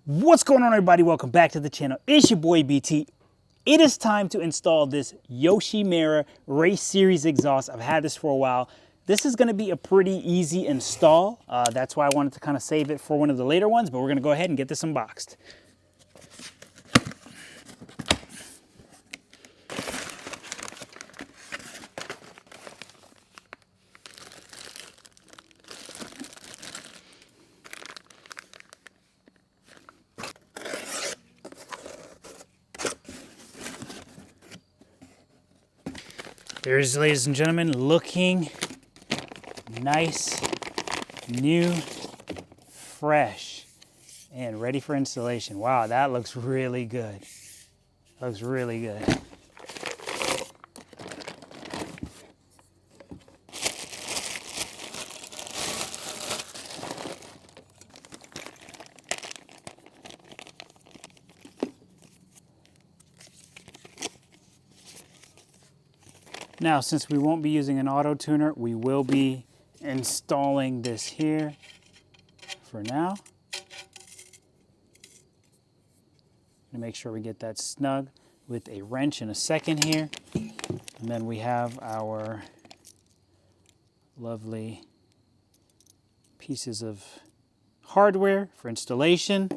What's going on, everybody? Welcome back to the channel. It's your boy BT. It is time to install this Yoshimura Race Series Exhaust. I've had this for a while. This is going to be a pretty easy install. That's why I wanted to kind of save it for one of the later ones, but we're going to go ahead and get this unboxed. There's, ladies and gentlemen, looking nice, new, fresh, and ready for installation. Wow, that looks really good. Looks really good. Now, since we won't be using an auto tuner, we will be installing this here for now. To make sure we get that snug with a wrench in a second here. And then we have our lovely pieces of hardware for installation.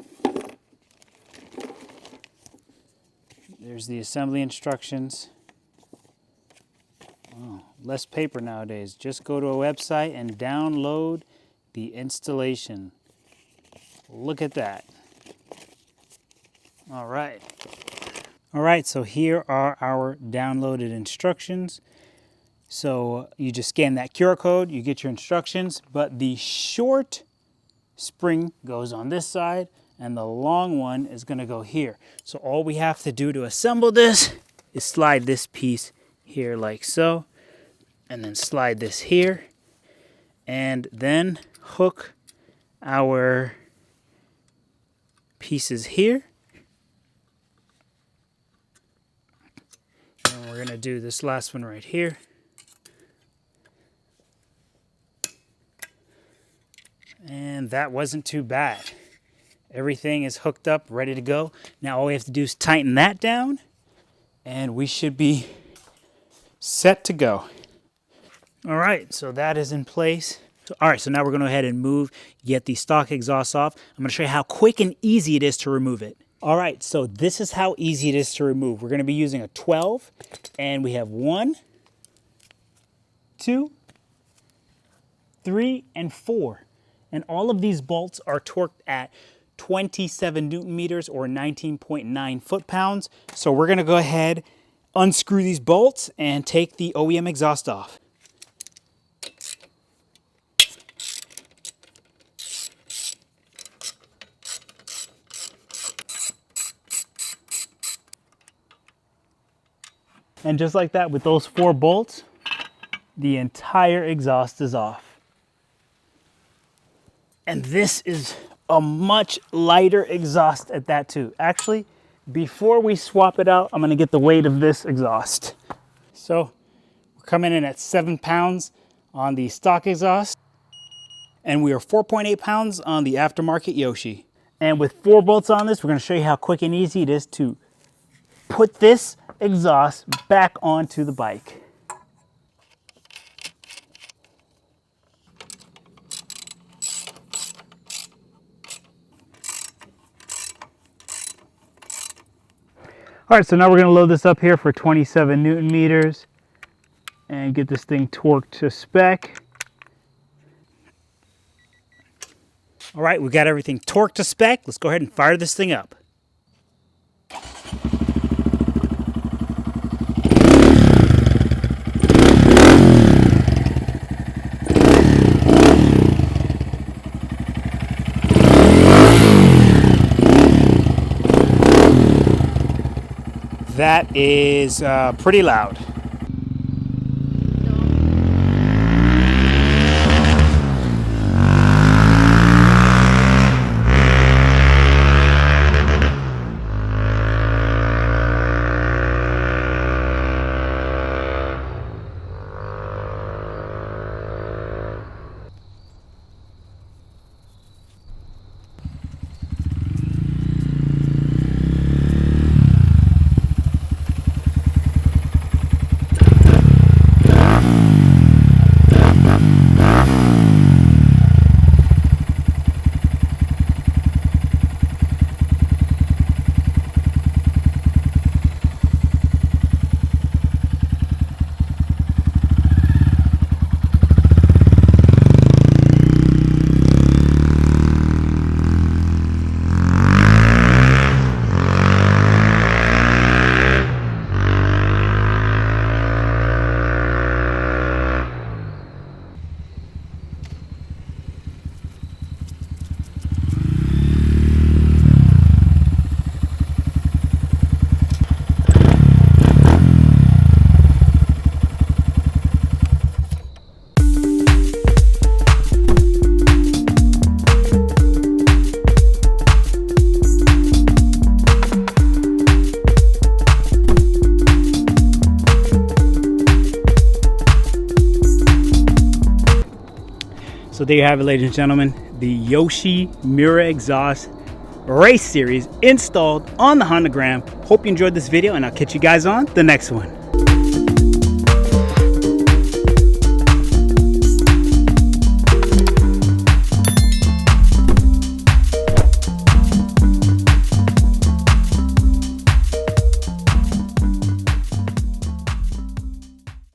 There's the assembly instructions. Oh, less paper nowadays. Just go to a website and download the installation. Look at that. All right. All right, so here are our downloaded instructions. So you just scan that QR code, you get your instructions, but the short spring goes on this side and the long one is going to go here. So all we have to do to assemble this is slide this piece here like so, and then slide this here, and then hook our pieces here. And we're going to do this last one right here. And that wasn't too bad. Everything is hooked up, ready to go. Now all we have to do is tighten that down, and we should be set to go. All right, so that is in place. All right, so now we're going to go ahead and get the stock exhaust off. I'm going to show you how quick and easy it is to remove it. All right, so this is how easy it is to remove. We're going to be using a 12, and we have 1, 2, 3, and 4. And all of these bolts are torqued at 27 Newton meters or 19.9 foot-pounds. So we're going to go ahead, unscrew these bolts, and take the OEM exhaust off. And just like that, with those 4 bolts, the entire exhaust is off. And this is a much lighter exhaust at that too. Actually, before we swap it out, I'm going to get the weight of this exhaust. So we're coming in at 7 pounds on the stock exhaust, and we are 4.8 pounds on the aftermarket Yoshi. And with 4 bolts on this, we're going to show you how quick and easy it is to put this exhaust back onto the bike. All right, so now we're going to load this up here for 27 Newton meters and get this thing torqued to spec. All right, we got everything torqued to spec. Let's go ahead and fire this thing up. That is pretty loud. So there you have it, ladies and gentlemen, the Yoshimura Exhaust Race Series installed on the Honda Grom. Hope you enjoyed this video, and I'll catch you guys on the next one.